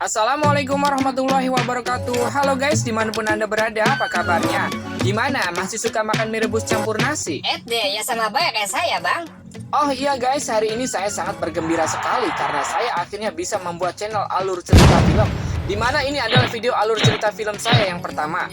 Assalamualaikum warahmatullahi wabarakatuh. Halo guys, dimanapun anda berada, apa kabarnya? Gimana, masih suka makan mie rebus campur nasi? Ya sama banyak kayak saya bang. Oh iya guys, hari ini saya sangat bergembira sekali karena saya akhirnya bisa membuat channel alur cerita film, dimana ini adalah video alur cerita film saya yang pertama.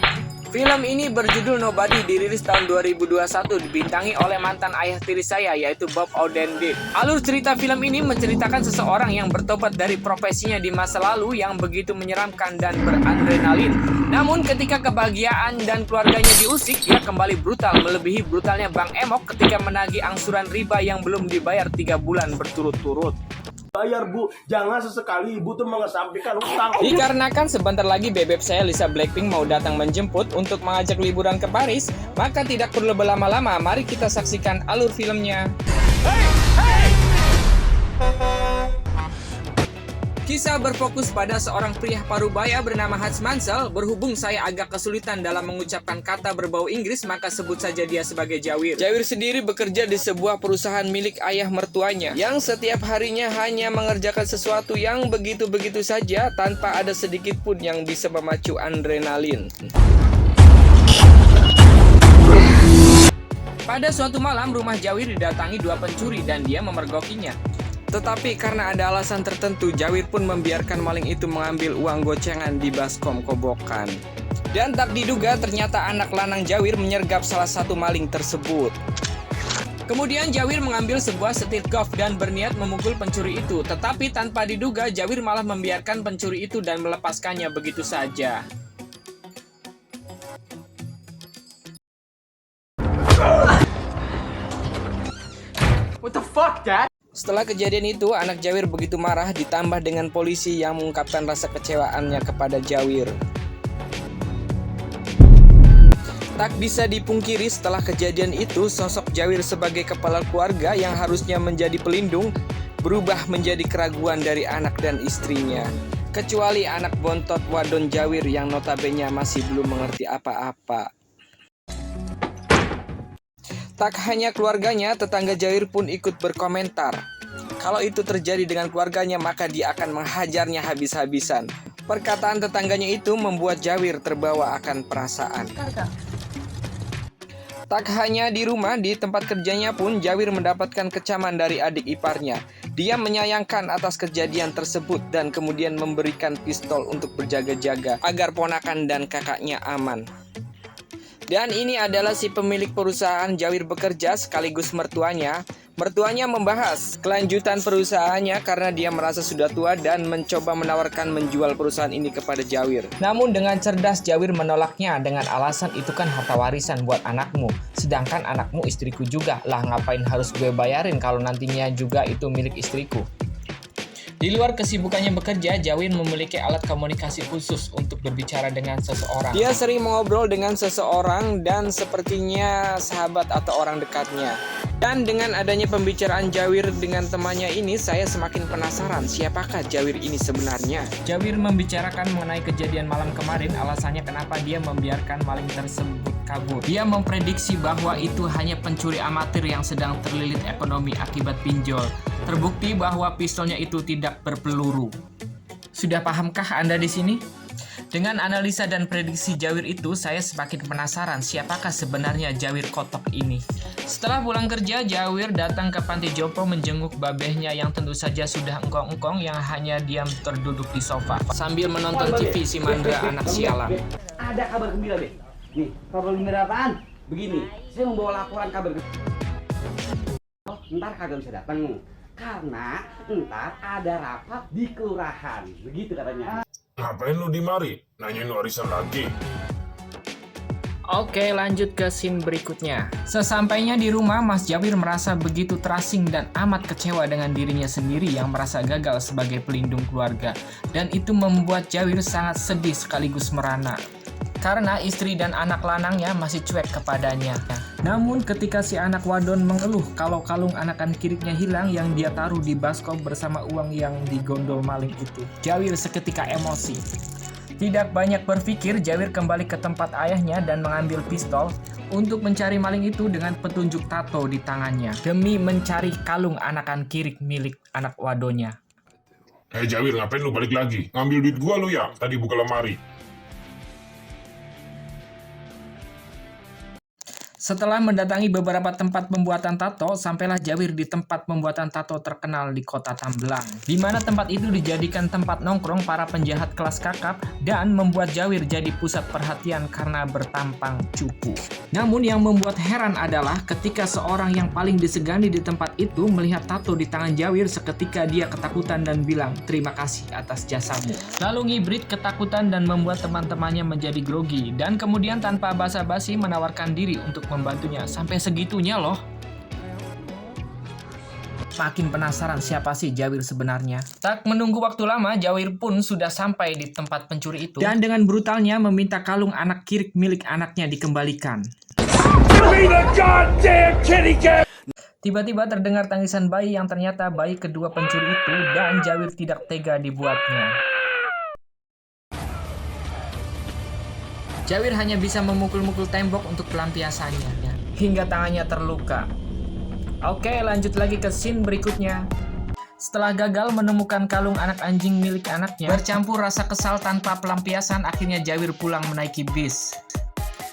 Film ini berjudul Nobody, dirilis tahun 2021, dibintangi oleh mantan ayah tiri saya, yaitu Bob Odenkirk. Alur cerita film ini menceritakan seseorang yang bertobat dari profesinya di masa lalu yang begitu menyeramkan dan beradrenalin. Namun ketika kebahagiaan dan keluarganya diusik, ia kembali brutal, melebihi brutalnya Bang Emok ketika menagih angsuran riba yang belum dibayar 3 bulan berturut-turut. Bayar bu, jangan sesekali ibu tuh mengesampingkan hutang. Dikarenakan sebentar lagi bebek saya Lisa Blackpink mau datang menjemput untuk mengajak liburan ke Paris, maka tidak perlu berlama-lama, mari kita saksikan alur filmnya. Kisah berfokus pada seorang pria parubaya bernama Hans Mansell. Berhubung saya agak kesulitan dalam mengucapkan kata berbau Inggris, maka sebut saja dia sebagai Jawir. Jawir sendiri bekerja di sebuah perusahaan milik ayah mertuanya, yang setiap harinya hanya mengerjakan sesuatu yang begitu-begitu saja tanpa ada sedikit pun yang bisa memacu adrenalin. Pada suatu malam, rumah Jawir didatangi 2 pencuri dan dia memergokinya. Tetapi karena ada alasan tertentu, Jawir pun membiarkan maling itu mengambil uang gocengan di baskom kobokan. Dan tak diduga ternyata anak lanang Jawir menyergap salah satu maling tersebut. Kemudian Jawir mengambil sebuah setir golf dan berniat memukul pencuri itu. Tetapi tanpa diduga, Jawir malah membiarkan pencuri itu dan melepaskannya begitu saja. What the fuck, Dad? Setelah kejadian itu, anak Jawir begitu marah ditambah dengan polisi yang mengungkapkan rasa kecewaannya kepada Jawir. Tak bisa dipungkiri setelah kejadian itu, sosok Jawir sebagai kepala keluarga yang harusnya menjadi pelindung berubah menjadi keraguan dari anak dan istrinya. Kecuali anak bontot wadon Jawir yang notabene masih belum mengerti apa-apa. Tak hanya keluarganya, tetangga Jawir pun ikut berkomentar. Kalau itu terjadi dengan keluarganya, maka dia akan menghajarnya habis-habisan. Perkataan tetangganya itu membuat Jawir terbawa akan perasaan. Tak hanya di rumah, di tempat kerjanya pun Jawir mendapatkan kecaman dari adik iparnya. Dia menyayangkan atas kejadian tersebut dan kemudian memberikan pistol untuk berjaga-jaga agar ponakan dan kakaknya aman. Dan ini adalah si pemilik perusahaan Jawir bekerja sekaligus mertuanya. Mertuanya membahas kelanjutan perusahaannya karena dia merasa sudah tua dan mencoba menawarkan menjual perusahaan ini kepada Jawir. Namun dengan cerdas Jawir menolaknya dengan alasan itu kan harta warisan buat anakmu. Sedangkan anakmu istriku juga. Lah ngapain harus gue bayarin kalau nantinya juga itu milik istriku. Di luar kesibukannya bekerja, Jawir memiliki alat komunikasi khusus untuk berbicara dengan seseorang. Dia sering mengobrol dengan seseorang dan sepertinya sahabat atau orang dekatnya. Dan dengan adanya pembicaraan Jawir dengan temannya ini, saya semakin penasaran siapakah Jawir ini sebenarnya. Jawir membicarakan mengenai kejadian malam kemarin, alasannya kenapa dia membiarkan maling tersebut kabur. Dia memprediksi bahwa itu hanya pencuri amatir yang sedang terlilit ekonomi akibat pinjol. Terbukti bahwa pistolnya itu tidak berpeluru. Sudah pahamkah Anda di sini? Dengan analisa dan prediksi Jawir itu, saya semakin penasaran siapakah sebenarnya Jawir kotok ini. Setelah pulang kerja, Jawir datang ke panti jompo menjenguk babehnya yang tentu saja sudah engkong-engkong yang hanya diam terduduk di sofa sambil menonton TV si Mandra anak sialan. Ada kabar gembira deh. Nih, kabar gembira apaan? Begini, saya membawa laporan kabar gembira. Ntar kagak bisa datang karena ntar ada rapat di kelurahan. Begitu katanya. Ngapain lu di mari? Nanyain warisan lagi. Oke, lanjut ke scene berikutnya. Sesampainya di rumah, Mas Jawir merasa begitu terasing dan amat kecewa dengan dirinya sendiri yang merasa gagal sebagai pelindung keluarga. Dan itu membuat Jawir sangat sedih sekaligus merana. Karena istri dan anak lanangnya masih cuek kepadanya. Namun ketika si anak wadon mengeluh kalau kalung anakan kiriknya hilang yang dia taruh di baskom bersama uang yang digondol maling itu, Jawir seketika emosi. Tidak banyak berpikir, Jawir kembali ke tempat ayahnya dan mengambil pistol untuk mencari maling itu dengan petunjuk tato di tangannya demi mencari kalung anakan kirik milik anak wadonya. Hei Jawir, ngapain lu balik lagi? Ngambil duit gua lu ya? Tadi buka lemari. Setelah mendatangi beberapa tempat pembuatan tato, sampailah Jawir di tempat pembuatan tato terkenal di kota Tambelang, di mana tempat itu dijadikan tempat nongkrong para penjahat kelas kakap dan membuat Jawir jadi pusat perhatian karena bertampang cupu. Namun yang membuat heran adalah ketika seorang yang paling disegani di tempat itu melihat tato di tangan Jawir, seketika dia ketakutan dan bilang terima kasih atas jasamu. Lalu ngibrit ketakutan dan membuat teman-temannya menjadi grogi dan kemudian tanpa basa-basi menawarkan diri untuk membantunya. Sampai segitunya loh. Makin penasaran siapa sih Jawir sebenarnya. Tak menunggu waktu lama, Jawir pun sudah sampai di tempat pencuri itu dan dengan brutalnya meminta kalung anak kirik milik anaknya dikembalikan. Tiba-tiba terdengar tangisan bayi yang ternyata bayi kedua pencuri itu dan Jawir tidak tega dibuatnya. Jawir hanya bisa memukul-mukul tembok untuk pelampiasannya hingga tangannya terluka. Oke, lanjut lagi ke scene berikutnya. Setelah gagal menemukan kalung anak anjing milik anaknya, bercampur rasa kesal tanpa pelampiasan, akhirnya Jawir pulang menaiki bis.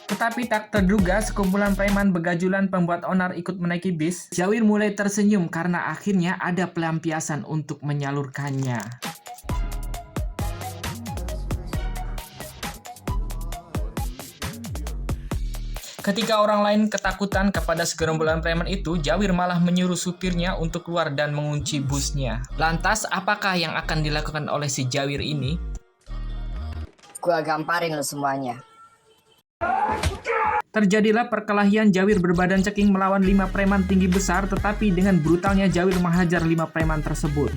Tetapi tak terduga sekumpulan preman begajulan pembuat onar ikut menaiki bis. Jawir mulai tersenyum karena akhirnya ada pelampiasan untuk menyalurkannya. Ketika orang lain ketakutan kepada segerombolan preman itu, Jawir malah menyuruh supirnya untuk keluar dan mengunci busnya. Lantas, apakah yang akan dilakukan oleh si Jawir ini? Gua gamparin lu semuanya. Terjadilah perkelahian Jawir berbadan ceking melawan 5 preman tinggi besar, tetapi dengan brutalnya Jawir menghajar 5 preman tersebut.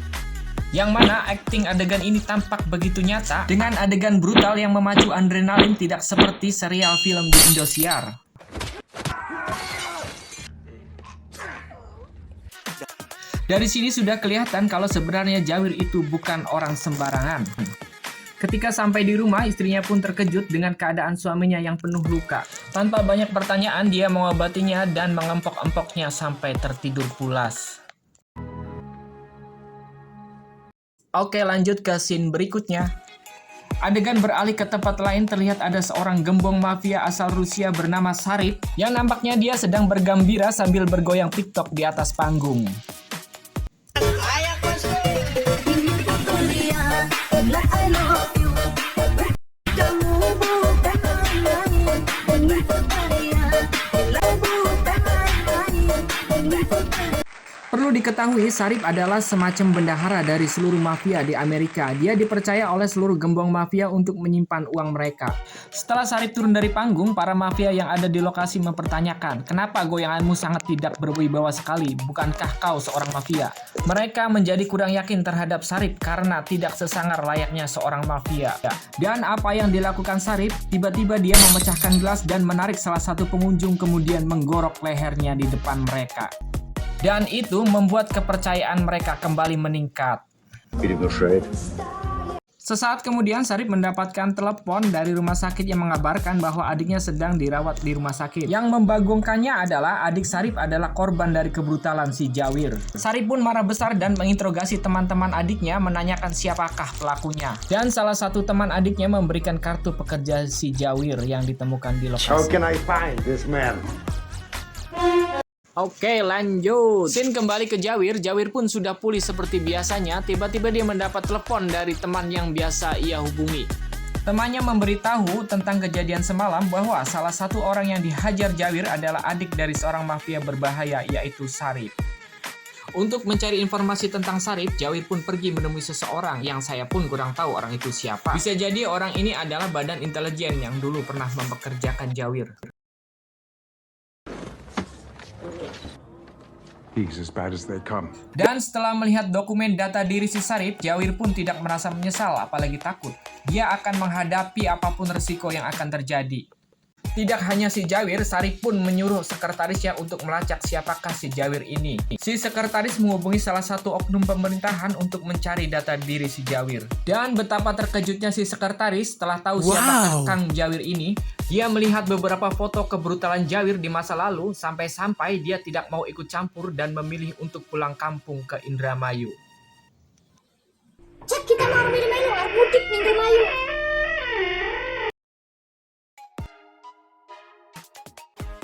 Yang mana akting adegan ini tampak begitu nyata, dengan adegan brutal yang memacu adrenalin tidak seperti serial film di Indosiar. Dari sini sudah kelihatan kalau sebenarnya Jawir itu bukan orang sembarangan. Ketika sampai di rumah, istrinya pun terkejut dengan keadaan suaminya yang penuh luka. Tanpa banyak pertanyaan, dia mengobatinya dan mengempok-empoknya sampai tertidur pulas. Oke, lanjut ke scene berikutnya. Adegan beralih ke tempat lain, terlihat ada seorang gembong mafia asal Rusia bernama Sarip yang nampaknya dia sedang bergembira sambil bergoyang TikTok di atas panggung. Perlu diketahui, Sarip adalah semacam bendahara dari seluruh mafia di Amerika. Dia dipercaya oleh seluruh gembong mafia untuk menyimpan uang mereka. Setelah Sarip turun dari panggung, para mafia yang ada di lokasi mempertanyakan, kenapa goyanganmu sangat tidak berwibawa sekali? Bukankah kau seorang mafia? Mereka menjadi kurang yakin terhadap Sarip karena tidak sesangar layaknya seorang mafia. Dan apa yang dilakukan Sarip? Tiba-tiba dia memecahkan gelas dan menarik salah satu pengunjung, kemudian menggorok lehernya di depan mereka. Dan itu membuat kepercayaan mereka kembali meningkat. Sesaat kemudian Sarip mendapatkan telepon dari rumah sakit yang mengabarkan bahwa adiknya sedang dirawat di rumah sakit. Yang membagongkannya adalah adik Sarip adalah korban dari kebrutalan si Jawir. Sarip pun marah besar dan menginterogasi teman-teman adiknya, menanyakan siapakah pelakunya. Dan salah satu teman adiknya memberikan kartu pekerja si Jawir yang ditemukan di lokasi. How can I find this man? Oke, lanjut. Scene kembali ke Jawir. Jawir pun sudah pulih seperti biasanya. Tiba-tiba dia mendapat telepon dari teman yang biasa ia hubungi. Temannya memberitahu tentang kejadian semalam bahwa salah satu orang yang dihajar Jawir adalah adik dari seorang mafia berbahaya, yaitu Sarip. Untuk mencari informasi tentang Sarip, Jawir pun pergi menemui seseorang yang saya pun kurang tahu orang itu siapa. Bisa jadi orang ini adalah badan intelijen yang dulu pernah mempekerjakan Jawir. Dan setelah melihat dokumen data diri si Sarip, Jawir pun tidak merasa menyesal, apalagi takut. Dia akan menghadapi apapun resiko yang akan terjadi. Tidak hanya si Jawir, Sarip pun menyuruh sekretarisnya untuk melacak siapakah si Jawir ini. Si sekretaris menghubungi salah satu oknum pemerintahan untuk mencari data diri si Jawir. Dan betapa terkejutnya si sekretaris setelah tahu siapakah Kang Jawir ini. Dia melihat beberapa foto kebrutalan Jawir di masa lalu, sampai-sampai dia tidak mau ikut campur dan memilih untuk pulang kampung ke Indramayu. Cek kita mau main luar mudik minggu mayu.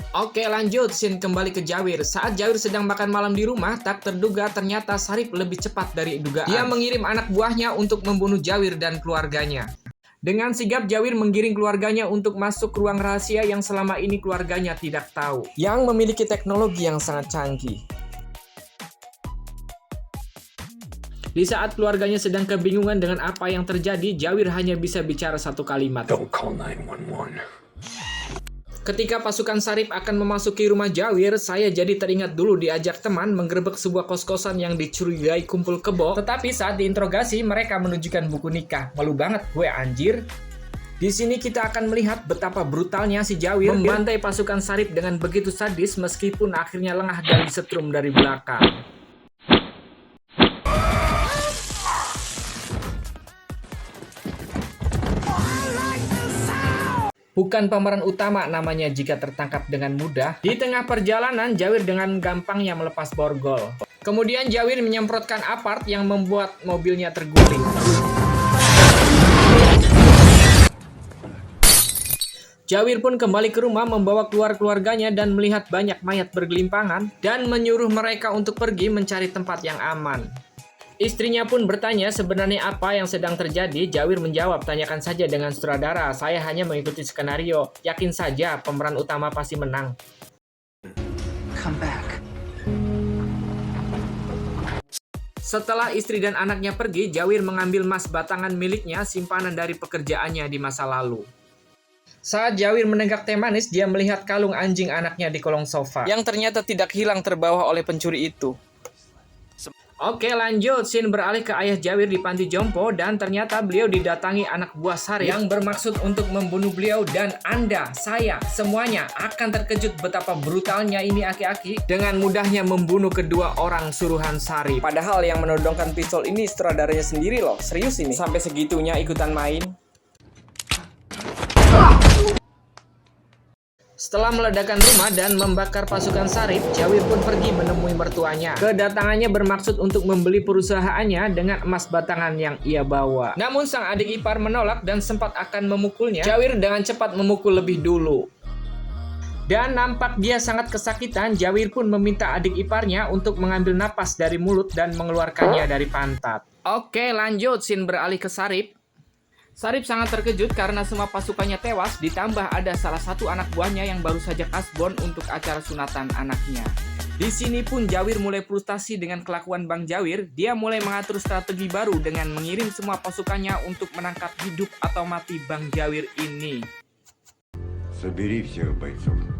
Oke lanjut, scene kembali ke Jawir. Saat Jawir sedang makan malam di rumah, tak terduga ternyata Sarip lebih cepat dari dugaan. Dia mengirim anak buahnya untuk membunuh Jawir dan keluarganya. Dengan sigap Jawir menggiring keluarganya untuk masuk ruang rahasia yang selama ini keluarganya tidak tahu. Yang memiliki teknologi yang sangat canggih. Di saat keluarganya sedang kebingungan dengan apa yang terjadi, Jawir hanya bisa bicara satu kalimat. Don't call 911. Ketika pasukan Sarip akan memasuki rumah Jawir, saya jadi teringat dulu diajak teman menggerebek sebuah kos-kosan yang dicurigai kumpul kebo. Tetapi saat diinterogasi, mereka menunjukkan buku nikah. Malu banget gue anjir. Di sini kita akan melihat betapa brutalnya si Jawir membantai pasukan Sarip dengan begitu sadis meskipun akhirnya lengah dan disetrum dari belakang. Bukan pemeran utama namanya jika tertangkap dengan mudah. Di tengah perjalanan, Jawir dengan gampangnya melepas borgol. Kemudian Jawir menyemprotkan apart yang membuat mobilnya terguling. Jawir pun kembali ke rumah membawa keluarganya dan melihat banyak mayat bergelimpangan dan menyuruh mereka untuk pergi mencari tempat yang aman. Istrinya pun bertanya sebenarnya apa yang sedang terjadi. Jawir menjawab, tanyakan saja dengan sutradara, saya hanya mengikuti skenario. Yakin saja pemeran utama pasti menang. Come back. Setelah istri dan anaknya pergi, Jawir mengambil emas batangan miliknya, simpanan dari pekerjaannya di masa lalu. Saat Jawir menenggak teh manis, dia melihat kalung anjing anaknya di kolong sofa, yang ternyata tidak hilang terbawa oleh pencuri itu. Oke lanjut, scene beralih ke ayah Jawir di panti jompo dan ternyata beliau didatangi anak buah Sarip yang bermaksud untuk membunuh beliau dan Anda, saya, semuanya akan terkejut betapa brutalnya ini aki-aki dengan mudahnya membunuh kedua orang suruhan Sarip. Padahal yang menodongkan pistol ini sutradaranya sendiri loh, serius ini, sampai segitunya ikutan main. Setelah meledakkan rumah dan membakar pasukan Sarip, Jawir pun pergi menemui mertuanya. Kedatangannya bermaksud untuk membeli perusahaannya dengan emas batangan yang ia bawa. Namun sang adik ipar menolak dan sempat akan memukulnya. Jawir dengan cepat memukul lebih dulu. Dan nampak dia sangat kesakitan, Jawir pun meminta adik iparnya untuk mengambil napas dari mulut dan mengeluarkannya dari pantat. Oke lanjut, scene beralih ke Sarip. Sarip sangat terkejut karena semua pasukannya tewas, ditambah ada salah satu anak buahnya yang baru saja kasbon untuk acara sunatan anaknya. Di sini pun Jawir mulai frustasi dengan kelakuan Bang Jawir. Dia mulai mengatur strategi baru dengan mengirim semua pasukannya untuk menangkap hidup atau mati Bang Jawir ini. Собери всех бойцов.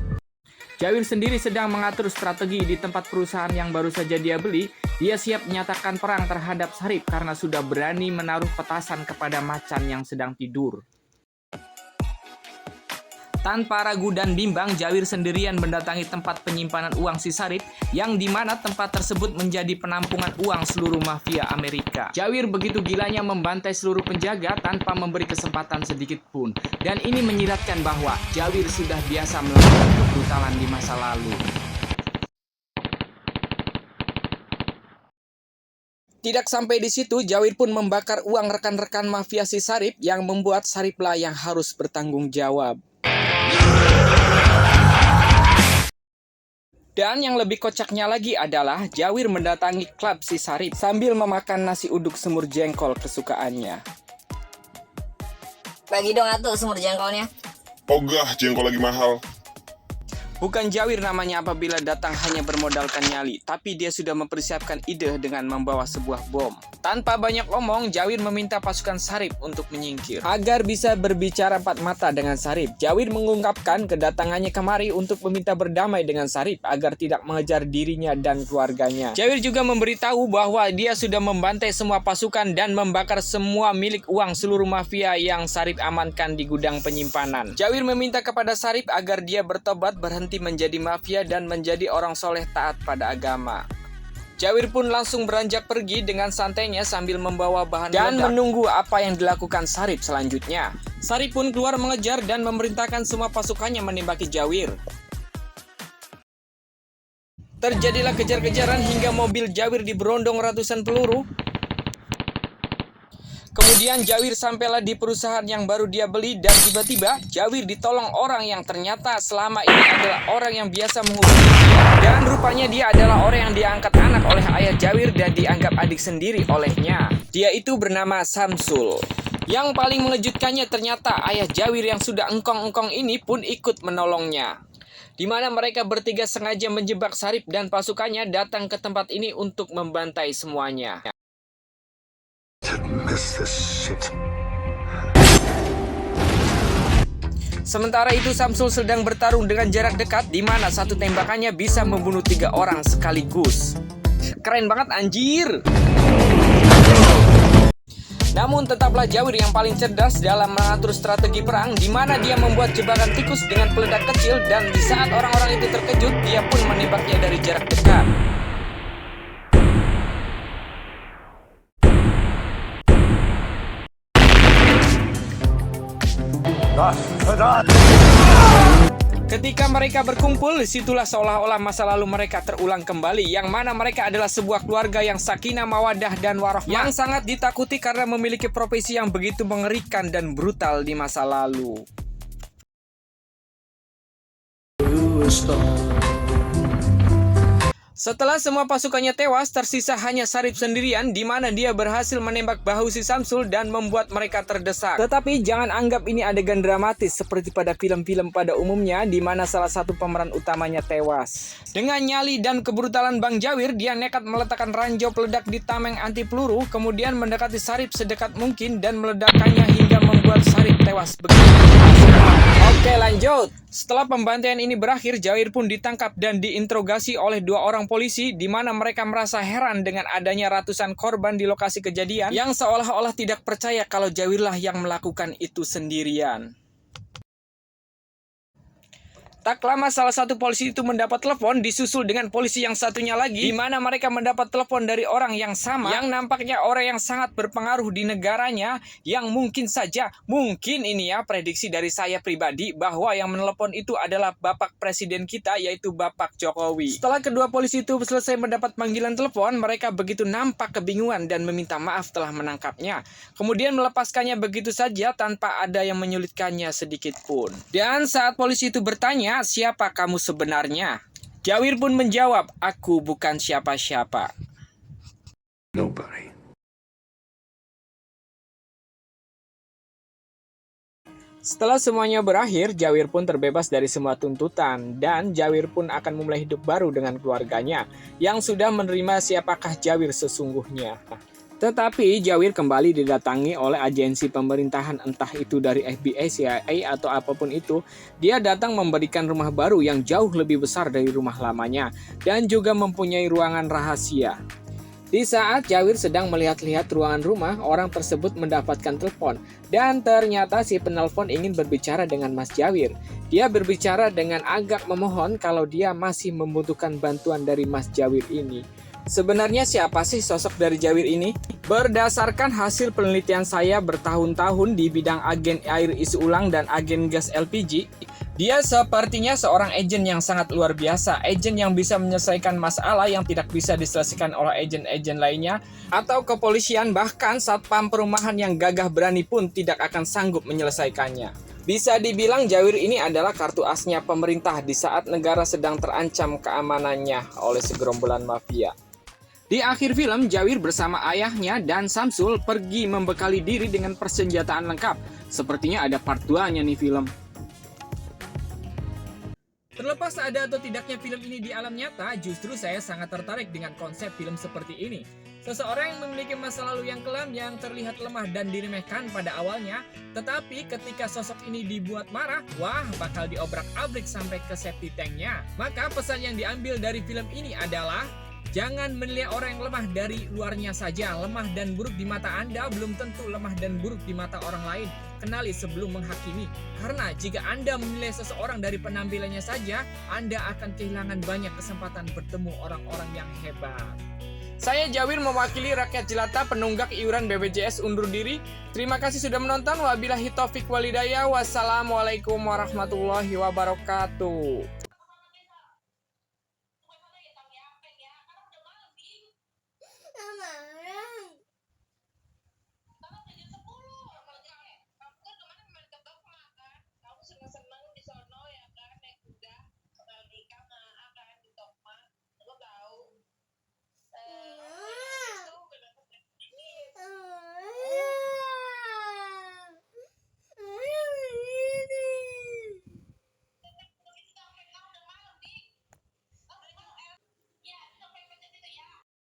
Jawir sendiri sedang mengatur strategi di tempat perusahaan yang baru saja dia beli. Dia siap menyatakan perang terhadap Sarip karena sudah berani menaruh petasan kepada macan yang sedang tidur. Tanpa ragu dan bimbang, Jawir sendirian mendatangi tempat penyimpanan uang si Sarip, yang dimana tempat tersebut menjadi penampungan uang seluruh mafia Amerika. Jawir begitu gilanya membantai seluruh penjaga tanpa memberi kesempatan sedikit pun. Dan ini menyiratkan bahwa Jawir sudah biasa melakukan kebrutalan di masa lalu. Tidak sampai di situ, Jawir pun membakar uang rekan-rekan mafia si Sarip yang membuat Sariplah yang harus bertanggung jawab. Dan yang lebih kocaknya lagi adalah Jawir mendatangi klub si Sarip sambil memakan nasi uduk semur jengkol kesukaannya. Bagi dong atuh semur jengkolnya. Ogah, jengkol lagi mahal. Bukan Jawir namanya apabila datang hanya bermodalkan nyali, tapi dia sudah mempersiapkan ide dengan membawa sebuah bom. Tanpa banyak omong, Jawir meminta pasukan Sarip untuk menyingkir. Agar bisa berbicara empat mata dengan Sarip, Jawir mengungkapkan kedatangannya kemari untuk meminta berdamai dengan Sarip agar tidak mengejar dirinya dan keluarganya. Jawir juga memberitahu bahwa dia sudah membantai semua pasukan dan membakar semua milik uang seluruh mafia yang Sarip amankan di gudang penyimpanan. Jawir meminta kepada Sarip agar dia bertobat, berhenti menjadi mafia dan menjadi orang soleh taat pada agama. Jawir pun langsung beranjak pergi dengan santainya sambil membawa bahan dan menunggu apa yang dilakukan Sarip selanjutnya. Sarip pun keluar mengejar dan memerintahkan semua pasukannya menembaki Jawir. Terjadilah kejar-kejaran hingga mobil Jawir diberondong ratusan peluru. Kemudian Jawir sampailah di perusahaan yang baru dia beli dan tiba-tiba Jawir ditolong orang yang ternyata selama ini adalah orang yang biasa menghubungi dia. Dan rupanya dia adalah orang yang diangkat anak oleh ayah Jawir dan dianggap adik sendiri olehnya. Dia itu bernama Samsul. Yang paling mengejutkannya ternyata ayah Jawir yang sudah engkong-engkong ini pun ikut menolongnya. Di mana mereka bertiga sengaja menjebak Sarip dan pasukannya datang ke tempat ini untuk membantai semuanya. Sementara itu Samsul sedang bertarung dengan jarak dekat di mana satu tembakannya bisa membunuh 3 orang sekaligus. Keren banget anjir. Namun tetaplah Jawir yang paling cerdas dalam mengatur strategi perang di mana dia membuat jebakan tikus dengan peledak kecil dan di saat orang-orang itu terkejut dia pun menembaknya dari jarak dekat. Ketika mereka berkumpul, disitulah seolah-olah masa lalu mereka terulang kembali, yang mana mereka adalah sebuah keluarga yang sakinah, mawaddah, dan warohmah, yang sangat ditakuti karena memiliki profesi yang begitu mengerikan dan brutal di masa lalu. Setelah semua pasukannya tewas, tersisa hanya Sarip sendirian di mana dia berhasil menembak bahu si Samsul dan membuat mereka terdesak. Tetapi jangan anggap ini adegan dramatis seperti pada film-film pada umumnya di mana salah satu pemeran utamanya tewas. Dengan nyali dan kebrutalan Bang Jawir, dia nekat meletakkan ranjau peledak di tameng anti peluru, kemudian mendekati Sarip sedekat mungkin dan meledakkannya hingga membuat Sarip tewas begitu. Oke, lanjut. Setelah pembantaian ini berakhir, Jawir pun ditangkap dan diinterogasi oleh 2 orang polisi di mana mereka merasa heran dengan adanya ratusan korban di lokasi kejadian yang seolah-olah tidak percaya kalau Jawirlah yang melakukan itu sendirian. Tak lama salah satu polisi itu mendapat telepon disusul dengan polisi yang satunya lagi di mana mereka mendapat telepon dari orang yang sama yang nampaknya orang yang sangat berpengaruh di negaranya yang mungkin saja, mungkin ini ya prediksi dari saya pribadi bahwa yang menelepon itu adalah Bapak Presiden kita yaitu Bapak Jokowi. Setelah kedua polisi itu selesai mendapat panggilan telepon, mereka begitu nampak kebingungan dan meminta maaf telah menangkapnya. Kemudian melepaskannya begitu saja tanpa ada yang menyulitkannya sedikit pun. Dan saat polisi itu bertanya, siapa kamu sebenarnya? Jawir pun menjawab, aku bukan siapa-siapa. Nobody. Setelah semuanya berakhir, Jawir pun terbebas dari semua tuntutan dan Jawir pun akan memulai hidup baru dengan keluarganya yang sudah menerima siapakah Jawir sesungguhnya. Tetapi Jawir kembali didatangi oleh agensi pemerintahan entah itu dari FBI, CIA atau apapun itu. Dia datang memberikan rumah baru yang jauh lebih besar dari rumah lamanya dan juga mempunyai ruangan rahasia. Di saat Jawir sedang melihat-lihat ruangan rumah, orang tersebut mendapatkan telepon dan ternyata si penelpon ingin berbicara dengan Mas Jawir. Dia berbicara dengan agak memohon kalau dia masih membutuhkan bantuan dari Mas Jawir ini. Sebenarnya siapa sih sosok dari Jawir ini? Berdasarkan hasil penelitian saya bertahun-tahun di bidang agen air isi ulang dan agen gas LPG, dia sepertinya seorang agen yang sangat luar biasa, agen yang bisa menyelesaikan masalah yang tidak bisa diselesaikan oleh agen-agen lainnya, atau kepolisian bahkan satpam perumahan yang gagah berani pun tidak akan sanggup menyelesaikannya. Bisa dibilang Jawir ini adalah kartu asnya pemerintah di saat negara sedang terancam keamanannya oleh segerombolan mafia. Di akhir film, Jawir bersama ayahnya dan Samsul pergi membekali diri dengan persenjataan lengkap. Sepertinya ada part 2-nya nih film. Terlepas ada atau tidaknya film ini di alam nyata, justru saya sangat tertarik dengan konsep film seperti ini. Seseorang yang memiliki masa lalu yang kelam yang terlihat lemah dan diremehkan pada awalnya, tetapi ketika sosok ini dibuat marah, wah bakal diobrak-abrik sampai ke safety tanknya. Maka pesan yang diambil dari film ini adalah jangan menilai orang yang lemah dari luarnya saja. Lemah dan buruk di mata Anda belum tentu lemah dan buruk di mata orang lain. Kenali sebelum menghakimi. Karena jika Anda menilai seseorang dari penampilannya saja, Anda akan kehilangan banyak kesempatan bertemu orang-orang yang hebat. Saya Jawir mewakili rakyat jelata penunggak iuran BPJS undur diri. Terima kasih sudah menonton. Wabillahi taufik walhidayah. Wassalamualaikum warahmatullahi wabarakatuh.